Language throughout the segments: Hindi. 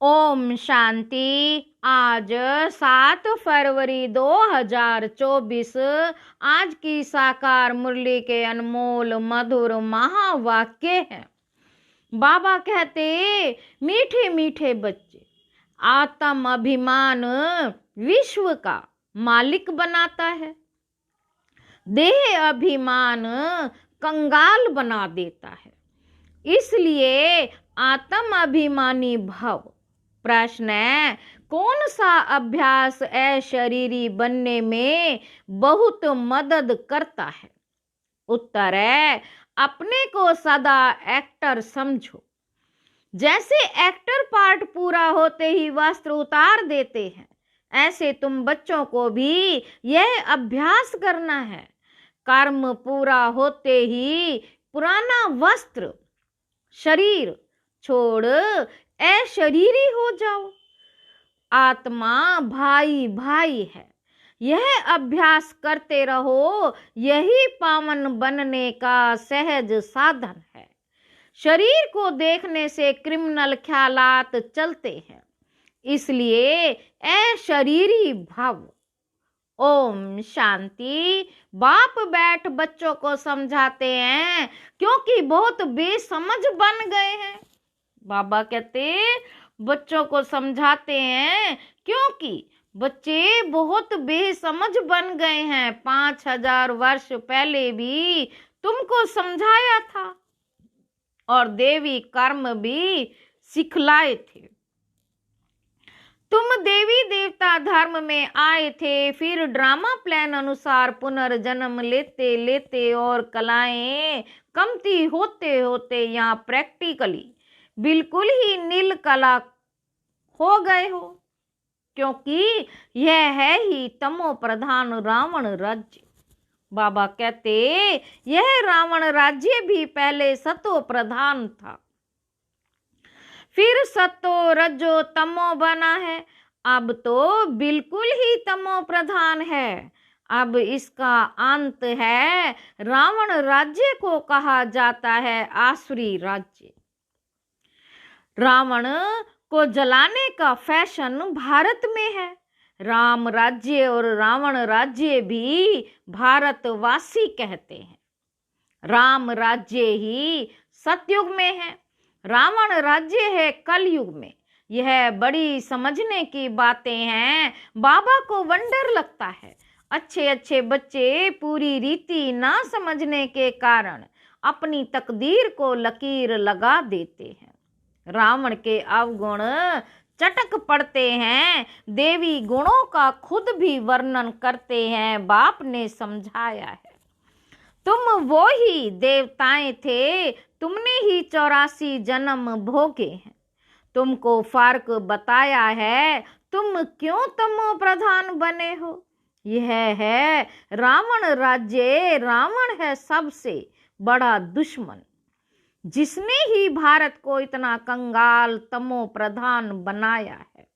ओम शांति। आज 7 फरवरी 2024 आज की साकार मुरली के अनमोल मधुर महावाक्य है। बाबा कहते, मीठे मीठे बच्चे, आत्म अभिमान विश्व का मालिक बनाता है, देह अभिमान कंगाल बना देता है। इसलिए आत्म अभिमानी भव। प्रश्न है, कौन सा अभ्यास अशरीरी बनने में बहुत मदद करता है? उत्तर है, अपने को सदा एक्टर समझो। जैसे एक्टर पार्ट पूरा होते ही वस्त्र उतार देते हैं, ऐसे तुम बच्चों को भी यह अभ्यास करना है। कर्म पूरा होते ही पुराना वस्त्र शरीर छोड़ अशरीरी हो जाओ। आत्मा भाई भाई है, यह अभ्यास करते रहो। यही पावन बनने का सहज साधन है। शरीर को देखने से क्रिमिनल ख्यालात चलते हैं, इसलिए अशरीरी भव। ओम शांति। बाप बैठ बच्चों को समझाते हैं क्योंकि बहुत बेसमझ बन गए हैं। बाबा कहते, बच्चों को समझाते हैं क्योंकि बच्चे बहुत बेसमझ बन गए हैं। 5000 वर्ष पहले भी तुमको समझाया था और देवी कर्म भी सिखलाए थे। तुम देवी देवता धर्म में आए थे, फिर ड्रामा प्लान अनुसार पुनर्जन्म लेते लेते और कलाएं कमती होते होते यहाँ प्रैक्टिकली बिल्कुल ही नील कला हो गए हो, क्योंकि यह है ही तमो प्रधान रावण राज्य। बाबा कहते, यह रावण राज्य भी पहले सतो प्रधान था, फिर सतो रजो तमो बना है, अब तो बिल्कुल ही तमो प्रधान है। अब इसका अंत है। रावण राज्य को कहा जाता है आसुरी राज्य। रावण को जलाने का फैशन भारत में है। राम राज्य और रावण राज्य भी भारतवासी कहते हैं। राम राज्य ही सतयुग में है, रावण राज्य है कलयुग में। यह बड़ी समझने की बातें हैं। बाबा को वंडर लगता है। अच्छे अच्छे बच्चे पूरी रीति ना समझने के कारण अपनी तकदीर को लकीर लगा देते हैं। रावण के अवगुण चटक पड़ते हैं। देवी गुणों का खुद भी वर्णन करते हैं। बाप ने समझाया है, तुम वो ही देवताएं थे, तुमने ही 84 जन्म भोगे हैं। तुमको फर्क बताया है, तुम क्यों तमो प्रधान बने हो। यह है रावण राज्य। रावण है सबसे बड़ा दुश्मन, जिसने ही भारत को इतना कंगाल तमो प्रधान बनाया है।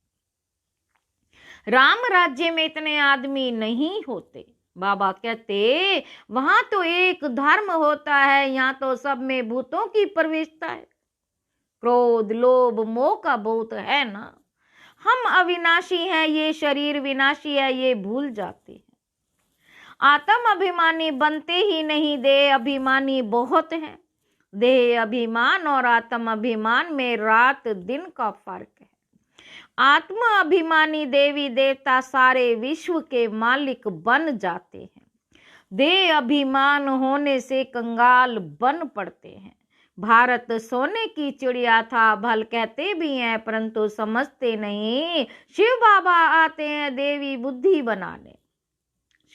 राम राज्य में इतने आदमी नहीं होते। बाबा कहते, वहां तो एक धर्म होता है, यहाँ तो सब में भूतों की प्रवेशता है। क्रोध लोभ मोह का बहुत है ना। हम अविनाशी हैं, ये शरीर विनाशी है, ये भूल जाते हैं। आत्म अभिमानी बनते ही नहीं, देह अभिमानी बहुत हैं। देह अभिमान और आत्म अभिमान में रात दिन का फर्क है। आत्म अभिमानी देवी देवता सारे विश्व के मालिक बन जाते हैं। देह अभिमान होने से कंगाल बन पड़ते हैं। भारत सोने की चिड़िया था, भल कहते भी हैं परंतु समझते नहीं। शिव बाबा आते हैं देवी बुद्धि बनाने।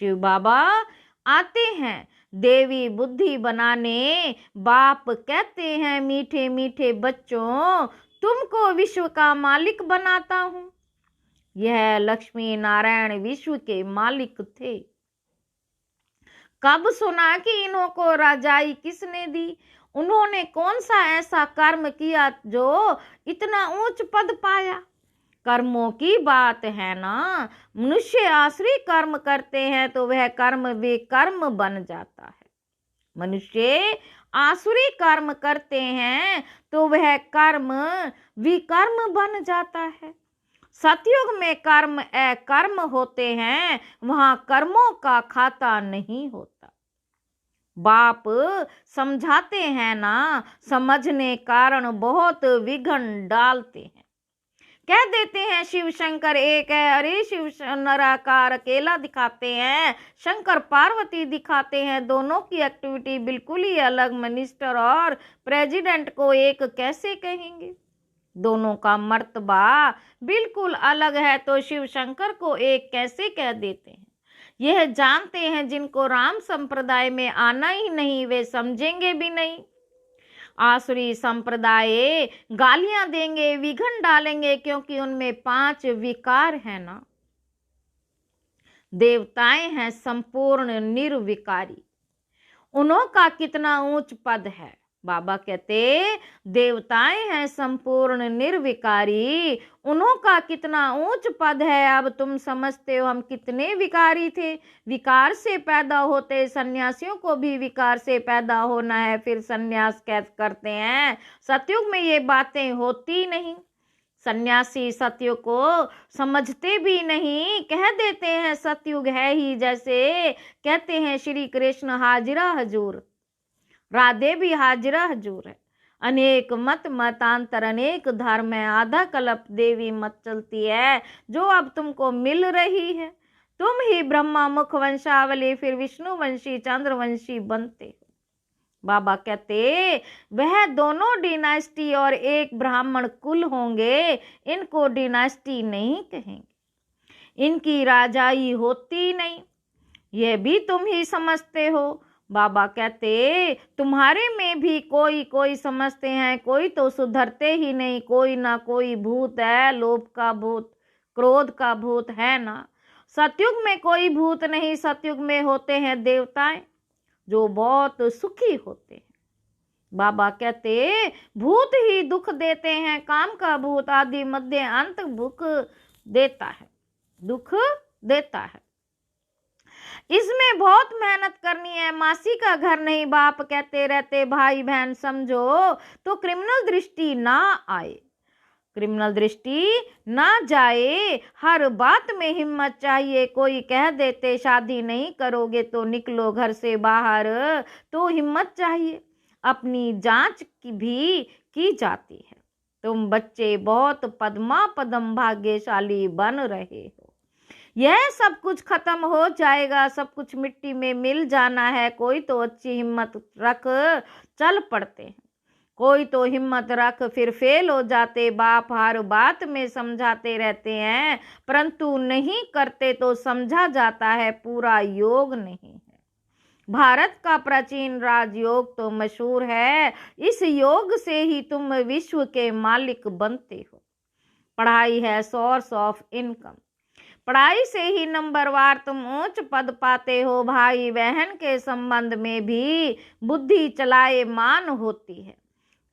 शिव बाबा आते हैं देवी बुद्धि बनाने। बाप कहते हैं, मीठे मीठे बच्चों, तुमको विश्व का मालिक बनाता हूं। यह लक्ष्मी नारायण विश्व के मालिक थे। कब सुना कि इन्हों को राजाई किसने दी? उन्होंने कौन सा ऐसा कर्म किया जो इतना ऊंच पद पाया? कर्मों की बात है ना। मनुष्य आसुरी कर्म करते हैं तो वह कर्म विकर्म बन जाता है। मनुष्य आसुरी कर्म करते हैं तो वह कर्म विकर्म बन जाता है। सतयुग में कर्म अकर्म होते हैं, वहां कर्मों का खाता नहीं होता। बाप समझाते हैं ना, समझने कारण बहुत विघ्न डालते हैं। कह देते हैं शिव शंकर एक है, अरे शिव निराकार अकेला दिखाते हैं, शंकर पार्वती दिखाते हैं, दोनों की एक्टिविटी बिल्कुल ही अलग। मिनिस्टर और प्रेसिडेंट को एक कैसे कहेंगे? दोनों का मर्तबा बिल्कुल अलग है, तो शिव शंकर को एक कैसे कह देते हैं? यह जानते हैं जिनको राम संप्रदाय में आना ही नहीं, वे समझेंगे भी नहीं। आसुरी संप्रदाय गालियां देंगे, विघन डालेंगे, क्योंकि उनमें 5 विकार है ना। देवताएं हैं संपूर्ण निर्विकारी, उन्हों का कितना ऊंच पद है। बाबा कहते देवताएं हैं संपूर्ण निर्विकारी, उन्हों का कितना ऊंच पद है। अब तुम समझते हो हम कितने विकारी थे, विकार से पैदा होते। सन्यासियों को भी विकार से पैदा होना है, फिर सन्यास कैद करते हैं। सतयुग में ये बातें होती नहीं। सन्यासी सतयुग को समझते भी नहीं, कह देते हैं सतयुग है ही। जैसे कहते हैं श्री कृष्ण हाजिरा हजूर, राधे भी हाजिरा हजूर है। अनेक मत मतांतर, अनेक धर्म है, आधा कल्प देवी मत चलती है जो अब तुमको मिल रही है। तुम ही ब्रह्मा मुख वंशावली, फिर विष्णु वंशी चंद्रवंशी बनते हो। बाबा कहते वह दोनों डिनास्टी और एक ब्राह्मण कुल होंगे, इनको डिनास्टी नहीं कहेंगे, इनकी राजाई होती नहीं। यह भी तुम ही समझते हो। बाबा कहते तुम्हारे में भी कोई कोई समझते हैं, कोई तो सुधरते ही नहीं। कोई ना कोई भूत है, लोभ का भूत, क्रोध का भूत है ना। सतयुग में कोई भूत नहीं, सतयुग में होते हैं देवताएं जो बहुत सुखी होते हैं। बाबा कहते भूत ही दुख देते हैं, काम का भूत आदि मध्य अंत दुख देता है, दुख देता है। इसमें बहुत मेहनत करनी है, मासी का घर नहीं। बाप कहते रहते भाई बहन समझो तो क्रिमिनल दृष्टि ना आए, क्रिमिनल दृष्टि ना जाए। हर बात में हिम्मत चाहिए। कोई कह देते शादी नहीं करोगे तो निकलो घर से बाहर, तो हिम्मत चाहिए। अपनी जांच की भी की जाती है। तुम बच्चे बहुत पद्मा पदम भाग्यशाली बन रहे हो। यह सब कुछ खत्म हो जाएगा, सब कुछ मिट्टी में मिल जाना है। कोई तो अच्छी हिम्मत रख चल पड़ते हैं, कोई तो हिम्मत रख फिर फेल हो जाते। बाप हर बात में समझाते रहते हैं, परंतु नहीं करते तो समझा जाता है पूरा योग नहीं है। भारत का प्राचीन राजयोग तो मशहूर है, इस योग से ही तुम विश्व के मालिक बनते हो। पढ़ाई है सोर्स ऑफ इनकम, पढ़ाई से ही नंबरवार तुम ऊंच पद पाते हो। भाई बहन के संबंध में भी बुद्धि चलाए मान होती है,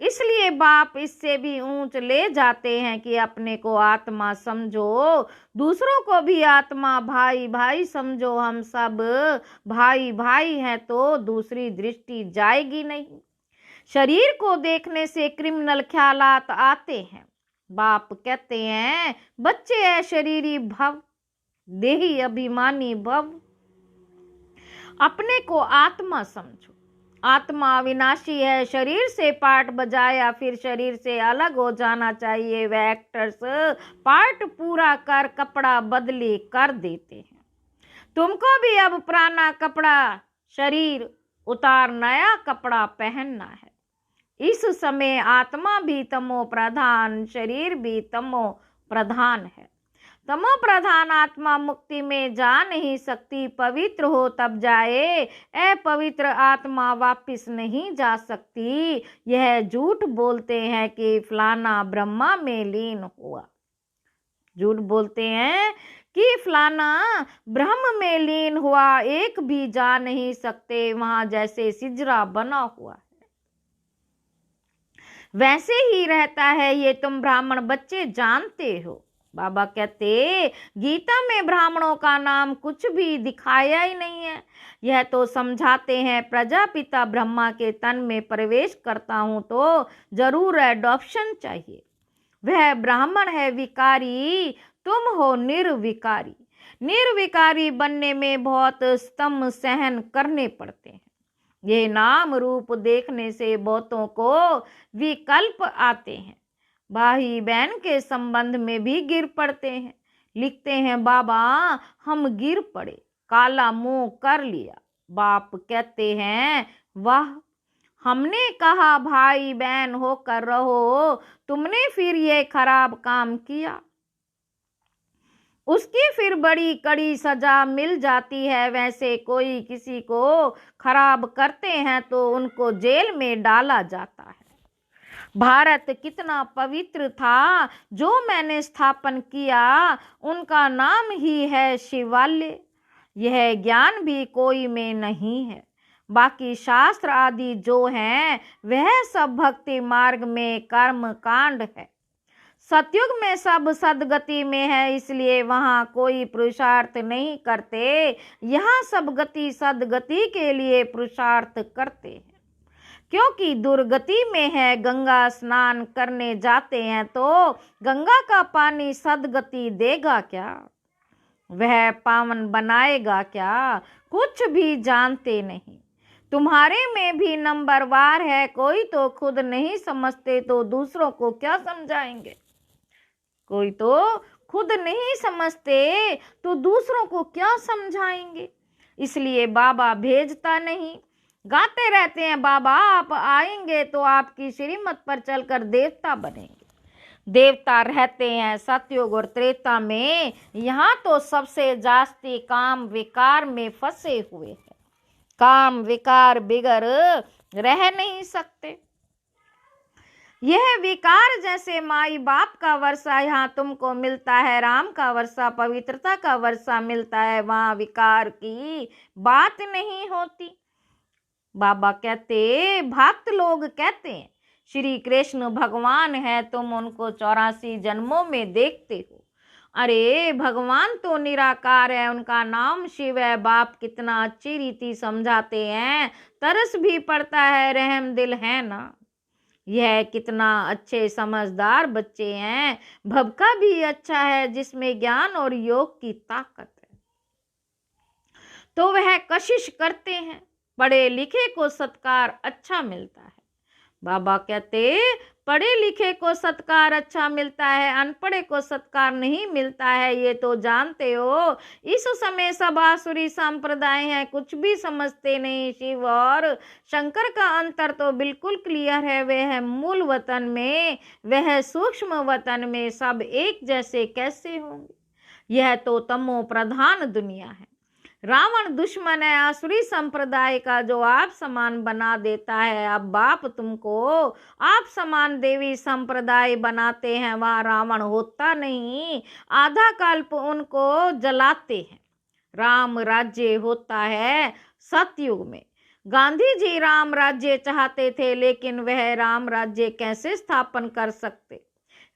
इसलिए बाप इससे भी ऊंच ले जाते हैं कि अपने को आत्मा समझो, दूसरों को भी आत्मा, भाई भाई समझो। हम सब भाई भाई हैं तो दूसरी दृष्टि जाएगी नहीं। शरीर को देखने से क्रिमिनल ख्यालात आते हैं। बाप कहते हैं बच्चे है शरीरी भव, देही अभिमानी भव। अपने को आत्मा समझो, आत्मा अविनाशी है। शरीर से पार्ट बजाया फिर शरीर से अलग हो जाना चाहिए। वह एक्टर्स पार्ट पूरा कर कपड़ा बदली कर देते हैं। तुमको भी अब पुराना कपड़ा शरीर उतार नया कपड़ा पहनना है। इस समय आत्मा भी तमो प्रधान, शरीर भी तमो प्रधान है। तमो प्रधान आत्मा मुक्ति में जा नहीं सकती, पवित्र हो तब जाए। अपवित्र आत्मा वापिस नहीं जा सकती। यह झूठ बोलते हैं कि फलाना ब्रह्मा में लीन हुआ, झूठ बोलते हैं कि फलाना ब्रह्म में लीन हुआ। एक भी जा नहीं सकते, वहां जैसे सिजरा बना हुआ है वैसे ही रहता है। ये तुम ब्राह्मण बच्चे जानते हो। बाबा कहते गीता में ब्राह्मणों का नाम कुछ भी दिखाया ही नहीं है। यह तो समझाते हैं प्रजापिता ब्रह्मा के तन में प्रवेश करता हूं तो जरूर एडॉप्शन चाहिए। वह ब्राह्मण है विकारी, तुम हो निर्विकारी। निर्विकारी बनने में बहुत स्तम सहन करने पड़ते हैं। ये नाम रूप देखने से बहुतों को विकल्प आते हैं, भाई बहन के संबंध में भी गिर पड़ते हैं। लिखते हैं बाबा हम गिर पड़े, काला मुंह कर लिया। बाप कहते हैं वाह, हमने कहा भाई बहन होकर रहो, तुमने फिर ये खराब काम किया। उसकी फिर बड़ी कड़ी सजा मिल जाती है। वैसे कोई किसी को खराब करते हैं तो उनको जेल में डाला जाता है। भारत कितना पवित्र था जो मैंने स्थापन किया, उनका नाम ही है शिवालय। यह ज्ञान भी कोई में नहीं है। बाकी शास्त्र आदि जो हैं वह सब भक्ति मार्ग में कर्म कांड है। सतयुग में सब सदगति में है, इसलिए वहाँ कोई पुरुषार्थ नहीं करते। यहाँ सब गति सदगति के लिए पुरुषार्थ करते हैं। क्योंकि दुर्गति में है, गंगा स्नान करने जाते हैं तो गंगा का पानी सदगति देगा क्या? वह पावन बनाएगा क्या? कुछ भी जानते नहीं। तुम्हारे में भी नंबरवार है, कोई तो खुद नहीं समझते तो दूसरों को क्या समझाएंगे? कोई तो खुद नहीं समझते तो दूसरों को क्या समझाएंगे? इसलिए बाबा भेजता नहीं। गाते रहते हैं बाबा आप आएंगे तो आपकी श्रीमत पर चलकर देवता बनेंगे। देवता रहते हैं सतयुग और त्रेता में। यहाँ तो सबसे जास्ती काम विकार में फंसे हुए हैं। काम विकार बिगर रह नहीं सकते। यह विकार जैसे माई बाप का वर्षा यहाँ तुमको मिलता है, राम का वर्षा पवित्रता का वर्षा मिलता है, वहाँ विकार की बात नहीं होती। बाबा कहते भक्त लोग कहते हैं श्री कृष्ण भगवान है, तुम उनको 84 जन्मों में देखते हो। अरे भगवान तो निराकार है, उनका नाम शिव है। बाप कितना अच्छी रीति समझाते हैं, तरस भी पड़ता है, रहम दिल है ना। यह कितना अच्छे समझदार बच्चे हैं। भवका भी अच्छा है जिसमें ज्ञान और योग की ताकत है, तो वह कशिश करते हैं। पढ़े लिखे को सत्कार अच्छा मिलता है। बाबा कहते पढ़े लिखे को सत्कार अच्छा मिलता है, अनपढ़े को सत्कार नहीं मिलता है, ये तो जानते हो। इस समय सब आसुरी संप्रदाय हैं, कुछ भी समझते नहीं। शिव और शंकर का अंतर तो बिल्कुल क्लियर है। वह मूल वतन में, वह सूक्ष्म वतन में सब एक जैसे कैसे होंगे? यह तो तमो प्रधान दुनिया है। रावण दुश्मन है आसुरी संप्रदाय का, जो आप समान बना देता है। अब बाप तुमको आप समान देवी संप्रदाय बनाते हैं, वहाँ रावण होता नहीं। आधा कल्प उनको जलाते हैं। राम राज्य होता है सतयुग में। गांधी जी राम राज्य चाहते थे, लेकिन वह राम राज्य कैसे स्थापन कर सकते?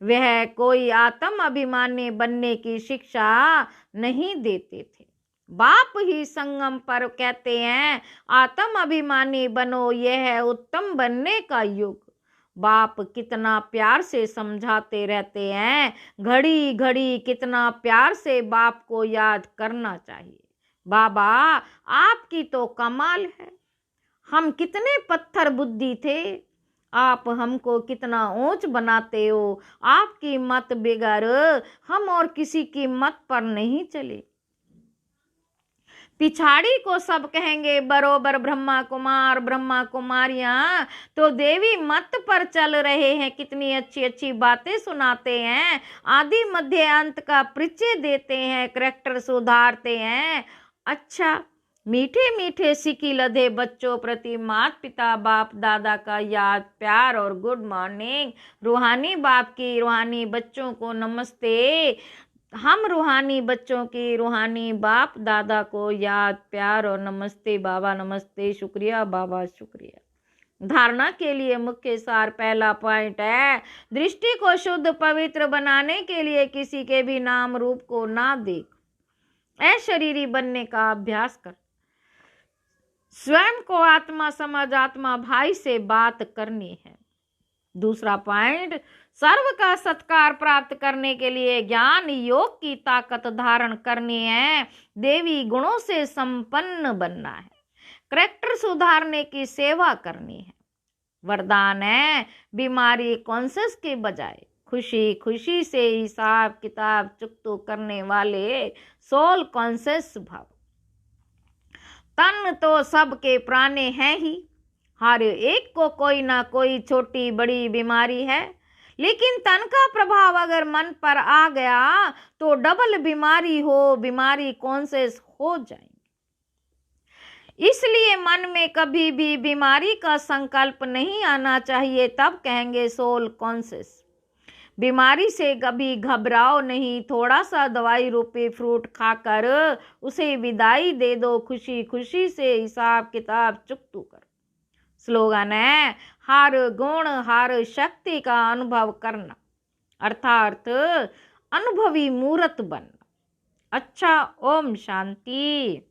वह कोई आत्म अभिमानी बनने की शिक्षा नहीं देते थे। बाप ही संगम पर कहते हैं आत्म अभिमानी बनो, यह है उत्तम बनने का युग। बाप कितना प्यार से समझाते रहते हैं, घड़ी घड़ी कितना प्यार से बाप को याद करना चाहिए। बाबा आपकी तो कमाल है। हम कितने पत्थर बुद्धि थे, आप हमको कितना ऊंच बनाते हो। आपकी मत बिगर हम और किसी की मत पर नहीं चले। पिछाड़ी को सब कहेंगे बरोबर ब्रह्मा कुमार ब्रह्मा कुमारियां तो देवी मत पर चल रहे हैं। कितनी अच्छी अच्छी बातें सुनाते हैं, आदि मध्य अंत का परिचय देते हैं, करैक्टर सुधारते हैं। अच्छा मीठे मीठे सिकी लधे बच्चों प्रति माता पिता बाप दादा का याद प्यार और गुड मॉर्निंग। रूहानी बाप की रूहानी बच्चों को नमस्ते। हम रूहानी बच्चों की रूहानी बाप दादा को याद प्यार और नमस्ते। बाबा नमस्ते, शुक्रिया बाबा शुक्रिया। धारणा के लिए मुख्य सार पहला पॉइंट है, दृष्टि को शुद्ध पवित्र बनाने के लिए किसी के भी नाम रूप को ना देख, अशरीरी बनने का अभ्यास कर, स्वयं को आत्मा समझ, आत्मा भाई से बात करनी है। दूसरा पॉइंट, सर्व का सत्कार प्राप्त करने के लिए ज्ञान योग की ताकत धारण करनी है, देवी गुणों से संपन्न बनना है, करैक्टर सुधारने की सेवा करनी है। वरदान है, बीमारी कॉन्शियस के बजाय खुशी खुशी से हिसाब किताब चुकतो करने वाले सोल कॉन्शियस भाव। तन तो सबके प्राणे हैं ही, हर एक को कोई ना कोई छोटी बड़ी बीमारी है, लेकिन तन का प्रभाव अगर मन पर आ गया तो डबल बीमारी हो, बीमारी कॉन्शियस हो जाएंगे। इसलिए मन में कभी भी बीमारी का संकल्प नहीं आना चाहिए, तब कहेंगे सोल कॉन्शियस। बीमारी से कभी घबराओ नहीं, थोड़ा सा दवाई रूपी फ्रूट खाकर उसे विदाई दे दो, खुशी खुशी से हिसाब किताब चुकतू कर। स्लोगन है, हर गुण हर शक्ति का अनुभव करना, अर्थात अनुभवी मूर्त बनना। अच्छा, ओम शांति।